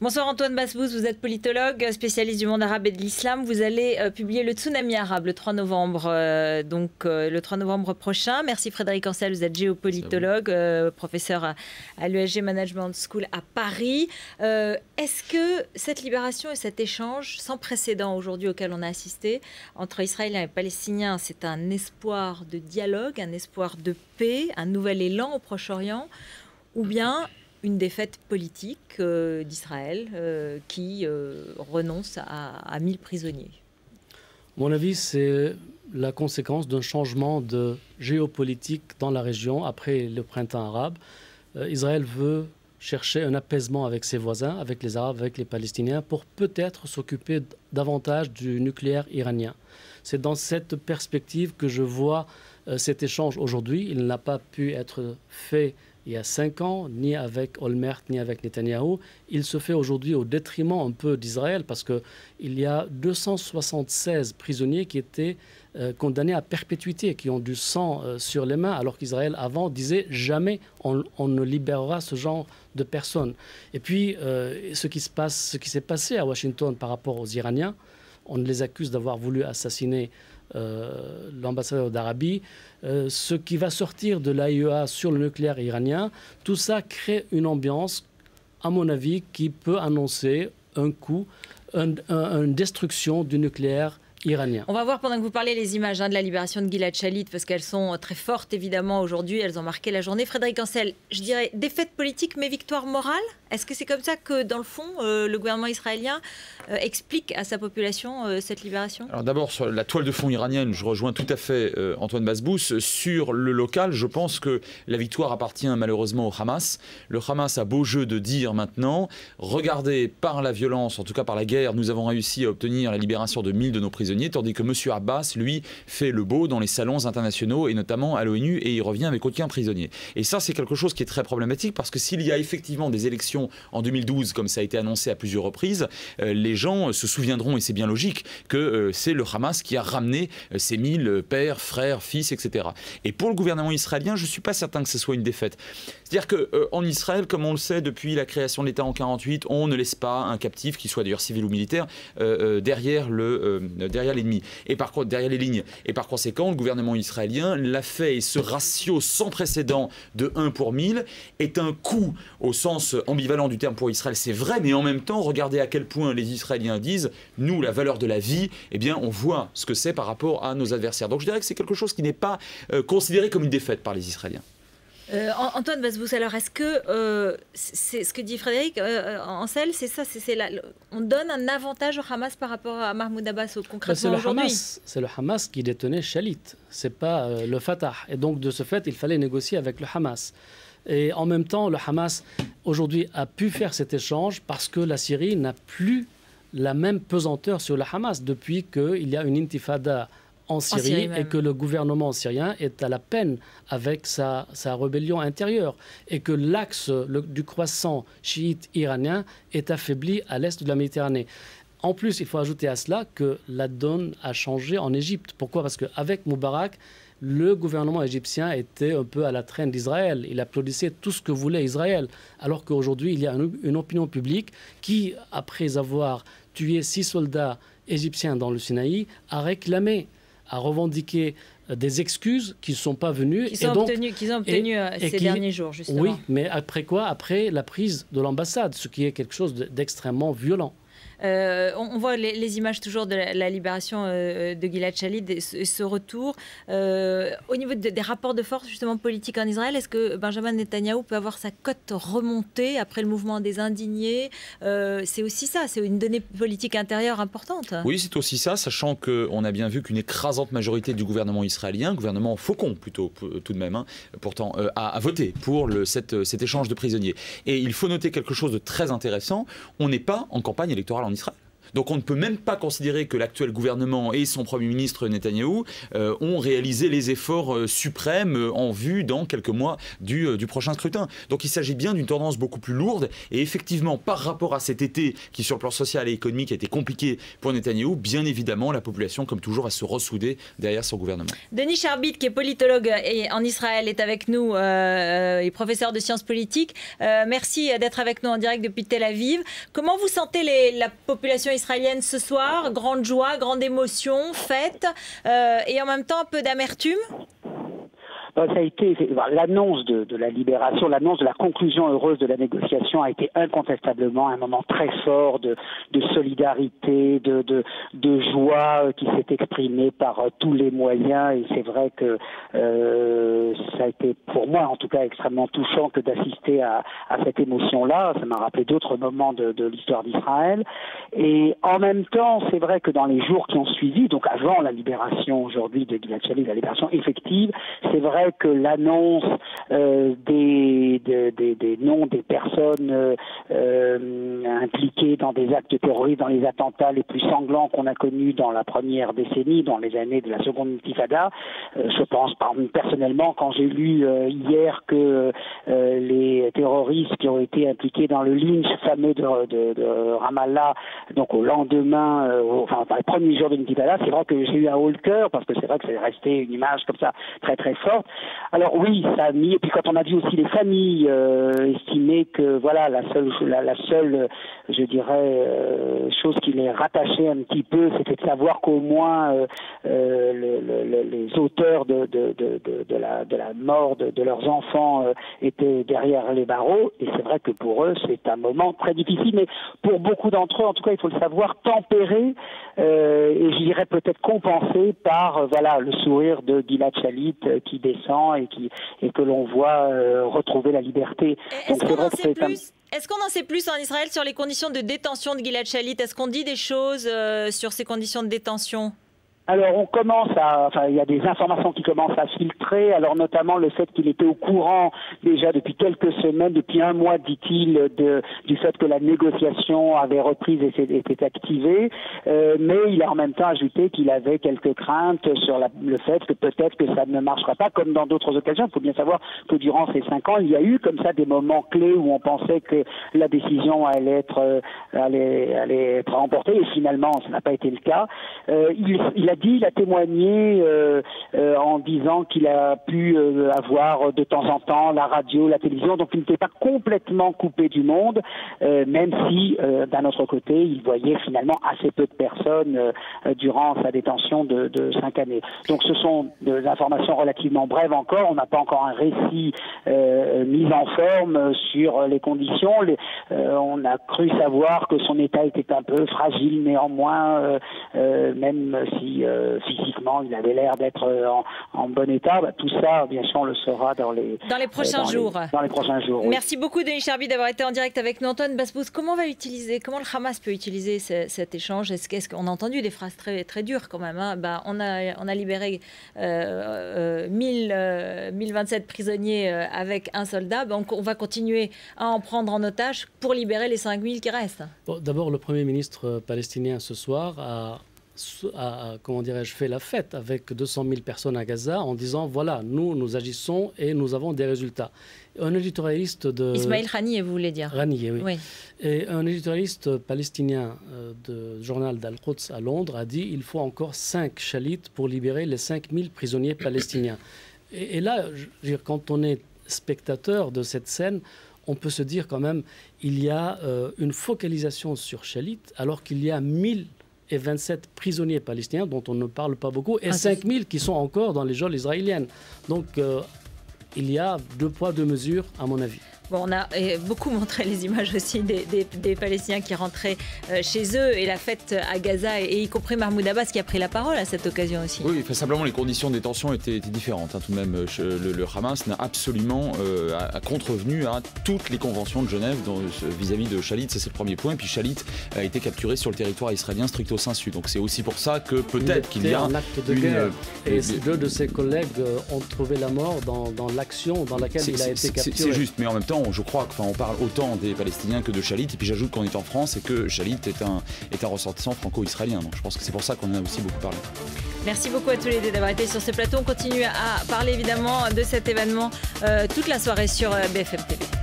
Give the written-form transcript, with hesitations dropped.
Bonsoir Antoine Basbous, vous êtes politologue, spécialiste du monde arabe et de l'islam. Vous allez publier le Tsunami arabe le 3 novembre, le 3 novembre prochain. Merci Frédéric Ancel, vous êtes géopolitologue, professeur à l'ESG Management School à Paris. Est-ce que cette libération et cet échange sans précédent aujourd'hui auquel on a assisté entre Israéliens et Palestiniens, c'est un espoir de dialogue, un espoir de paix, un nouvel élan au Proche-Orient, ou bien une défaite politique d'Israël qui renonce à 1000 prisonniers? Mon avis, c'est la conséquence d'un changement de géopolitique dans la région après le printemps arabe. Israël veut chercher un apaisement avec ses voisins, avec les Arabes, avec les Palestiniens, pour peut-être s'occuper davantage du nucléaire iranien. C'est dans cette perspective que je vois cet échange aujourd'hui. Il n'a pas pu être fait il y a 5 ans, ni avec Olmert, ni avec Netanyahou. Il se fait aujourd'hui au détriment un peu d'Israël parce qu'il y a 276 prisonniers qui étaient condamnés à perpétuité, qui ont du sang sur les mains, alors qu'Israël avant disait jamais on ne libérera ce genre de personnes. Et puis ce qui s'est passé à Washington par rapport aux Iraniens, on les accuse d'avoir voulu assassiner l'ambassadeur d'Arabie, ce qui va sortir de l'AIEA sur le nucléaire iranien, tout ça crée une ambiance, à mon avis, qui peut annoncer un coup, une destruction du nucléaire iranien. On va voir pendant que vous parlez les images de la libération de Gilad Shalit, parce qu'elles sont très fortes évidemment aujourd'hui, elles ont marqué la journée. Frédéric Ancel, je dirais défaite politique mais victoire morale. Est-ce que c'est comme ça que dans le fond le gouvernement israélien explique à sa population cette libération? Alors d'abord sur la toile de fond iranienne, je rejoins tout à fait Antoine Basbous. Sur le local, je pense que la victoire appartient malheureusement au Hamas. Le Hamas a beau jeu de dire maintenant, regardez, par la violence, en tout cas par la guerre, nous avons réussi à obtenir la libération de 1000 de nos prisonniers, tandis que M. Abbas, lui, fait le beau dans les salons internationaux et notamment à l'ONU, et il revient avec aucun prisonnier. Et ça, c'est quelque chose qui est très problématique parce que s'il y a effectivement des élections en 2012, comme ça a été annoncé à plusieurs reprises, les gens se souviendront, et c'est bien logique, que c'est le Hamas qui a ramené ces 1000 pères, frères, fils, etc. Et pour le gouvernement israélien, je ne suis pas certain que ce soit une défaite. C'est-à-dire qu'en Israël, comme on le sait, depuis la création de l'État en 1948, on ne laisse pas un captif, qu'il soit d'ailleurs civil ou militaire, derrière l'ennemi, et par contre derrière les lignes. Et par conséquent, le gouvernement israélien l'a fait, et ce ratio sans précédent de 1 pour 1000 est un coup au sens ambivalent du terme pour Israël, c'est vrai, mais en même temps, regardez à quel point les Israéliens disent, nous, la valeur de la vie, eh bien, on voit ce que c'est par rapport à nos adversaires. Donc je dirais que c'est quelque chose qui n'est pas considéré comme une défaite par les Israéliens. Antoine Basbous, alors est-ce que c'est ce que dit Frédéric Ancel, c'est ça, on donne un avantage au Hamas par rapport à Mahmoud Abbas concrètement aujourd'hui? C'est le Hamas qui détenait Shalit, c'est pas le Fatah. Et donc de ce fait, il fallait négocier avec le Hamas. Et en même temps, le Hamas aujourd'hui a pu faire cet échange parce que la Syrie n'a plus la même pesanteur sur le Hamas depuis qu'il y a une intifada en Syrie et que le gouvernement syrien est à la peine avec sa rébellion intérieure et que l'axe du croissant chiite iranien est affaibli à l'est de la Méditerranée. En plus, il faut ajouter à cela que la donne a changé en Égypte. Pourquoi? Parce qu'avec Moubarak, le gouvernement égyptien était un peu à la traîne d'Israël. Il applaudissait tout ce que voulait Israël. Alors qu'aujourd'hui, il y a une opinion publique qui, après avoir tué 6 soldats égyptiens dans le Sinaï, a réclamé, a revendiqué des excuses qui ne sont pas venues. Qu'ils ont obtenues ces derniers jours, justement. Oui, mais après quoi? Après la prise de l'ambassade, ce qui est quelque chose d'extrêmement violent. On voit les images toujours de la libération de Gilad Shalit et ce retour. Au niveau des rapports de force justement politiques en Israël, est-ce que Benjamin Netanyahou peut avoir sa cote remontée après le mouvement des indignés? C'est aussi ça, c'est une donnée politique intérieure importante. Oui, c'est aussi ça, sachant qu'on a bien vu qu'une écrasante majorité du gouvernement israélien, gouvernement faucon plutôt tout de même, hein, pourtant, a voté pour cet échange de prisonniers. Et il faut noter quelque chose de très intéressant, on n'est pas en campagne électorale en Israël. Donc on ne peut même pas considérer que l'actuel gouvernement et son Premier ministre Netanyahou ont réalisé les efforts suprêmes en vue dans quelques mois du prochain scrutin. Donc il s'agit bien d'une tendance beaucoup plus lourde et effectivement par rapport à cet été qui sur le plan social et économique a été compliqué pour Netanyahou, bien évidemment la population comme toujours va se ressouder derrière son gouvernement. Denis Charbit qui est politologue en Israël est avec nous et professeur de sciences politiques. Merci d'être avec nous en direct depuis Tel Aviv. Comment vous sentez la population israélienne ce soir? Grande joie, grande émotion, fête et en même temps un peu d'amertume? Ça a été l'annonce de la libération, l'annonce de la conclusion heureuse de la négociation a été incontestablement un moment très fort de solidarité, de joie qui s'est exprimé par tous les moyens et c'est vrai que ça a été pour moi en tout cas extrêmement touchant que d'assister à cette émotion-là. Ça m'a rappelé d'autres moments de l'histoire d'Israël et en même temps c'est vrai que dans les jours qui ont suivi, donc avant la libération aujourd'hui de Gilad Shalit, la libération effective, c'est vrai que l'annonce des noms des personnes impliquées dans des actes terroristes, dans les attentats les plus sanglants qu'on a connus dans la première décennie, dans les années de la seconde intifada, je pense personnellement quand j'ai lu hier que les terroristes qui ont été impliqués dans le lynch fameux de Ramallah, donc au lendemain, enfin dans les premiers jours de l'intifada, c'est vrai que j'ai eu un haut le cœur parce que c'est vrai que c'est resté une image comme ça très très forte. Alors oui, ça a mis, et puis quand on a vu aussi les familles estimer que voilà la seule je dirais chose qui les rattachait un petit peu, c'était de savoir qu'au moins les auteurs de la mort de leurs enfants étaient derrière les barreaux, et c'est vrai que pour eux c'est un moment très difficile, mais pour beaucoup d'entre eux, en tout cas il faut le savoir, tempéré et je dirais peut-être compensé par voilà le sourire de Gilad Shalit qui descend et que l'on voit retrouver la liberté. Est-ce qu'on en sait plus en Israël sur les conditions de détention de Gilad Shalit? Est-ce qu'on dit des choses sur ces conditions de détention? Alors on commence il y a des informations qui commencent à filtrer, alors notamment le fait qu'il était au courant déjà depuis quelques semaines, depuis un mois dit-il, du fait que la négociation avait repris et était activée, mais il a en même temps ajouté qu'il avait quelques craintes sur le fait que peut-être que ça ne marchera pas comme dans d'autres occasions. Il faut bien savoir que durant ces 5 ans, il y a eu comme ça des moments clés où on pensait que la décision allait être remportée et finalement ça n'a pas été le cas. Il a témoigné en disant qu'il a pu avoir de temps en temps la radio, la télévision, donc il n'était pas complètement coupé du monde, même si d'un autre côté, il voyait finalement assez peu de personnes durant sa détention de 5 années. Donc ce sont des informations relativement brèves encore, on n'a pas encore un récit mis en forme sur les conditions. On a cru savoir que son état était un peu fragile néanmoins, même si physiquement il avait l'air d'être en bon état. Tout ça, bien sûr, on le saura dans les prochains jours. Oui. Merci beaucoup, Denis Charbit, d'avoir été en direct avec nous. Antoine Basbous, comment le Hamas peut utiliser cet échange? Est-ce qu'on a entendu des phrases très, très dures quand même, hein? On a libéré 1027 prisonniers avec un soldat, donc on va continuer à en prendre en otage pour libérer les 5000 qui restent. Bon, d'abord, le Premier ministre palestinien ce soir a comment dirais-je, fait la fête avec 200 000 personnes à Gaza en disant voilà, nous agissons et nous avons des résultats. Un éditorialiste de... Ismaël Haniyeh, vous voulez dire? Haniyeh, oui. Et un éditorialiste palestinien du journal d'Al-Quds à Londres a dit il faut encore 5 Shalit pour libérer les 5000 prisonniers palestiniens. Et là, quand on est spectateur de cette scène, on peut se dire quand même il y a une focalisation sur Shalit alors qu'il y a 1027 prisonniers palestiniens dont on ne parle pas beaucoup et 5000 qui sont encore dans les geôles israéliennes. Donc il y a 2 poids 2 mesures à mon avis. Bon, on a beaucoup montré les images aussi des Palestiniens qui rentraient chez eux et la fête à Gaza, et y compris Mahmoud Abbas qui a pris la parole à cette occasion aussi. Oui, simplement les conditions de détention étaient différentes. Tout de même, le Hamas n'a absolument contrevenu à toutes les conventions de Genève vis-à-vis de Shalit, c'est le premier point. Et puis Shalit a été capturé sur le territoire israélien stricto sensu. Donc c'est aussi pour ça que peut-être qu'il y a un acte de guerre. Et 2 de ses collègues ont trouvé la mort dans l'action dans laquelle il a été capturé. C'est juste, mais en même temps, je crois qu'on parle autant des Palestiniens que de Shalit. Et puis j'ajoute qu'on est en France et que Shalit est un ressortissant franco-israélien. Donc je pense que c'est pour ça qu'on en a aussi beaucoup parlé. Merci beaucoup à tous les deux d'avoir été sur ce plateau. On continue à parler évidemment de cet événement toute la soirée sur BFM TV.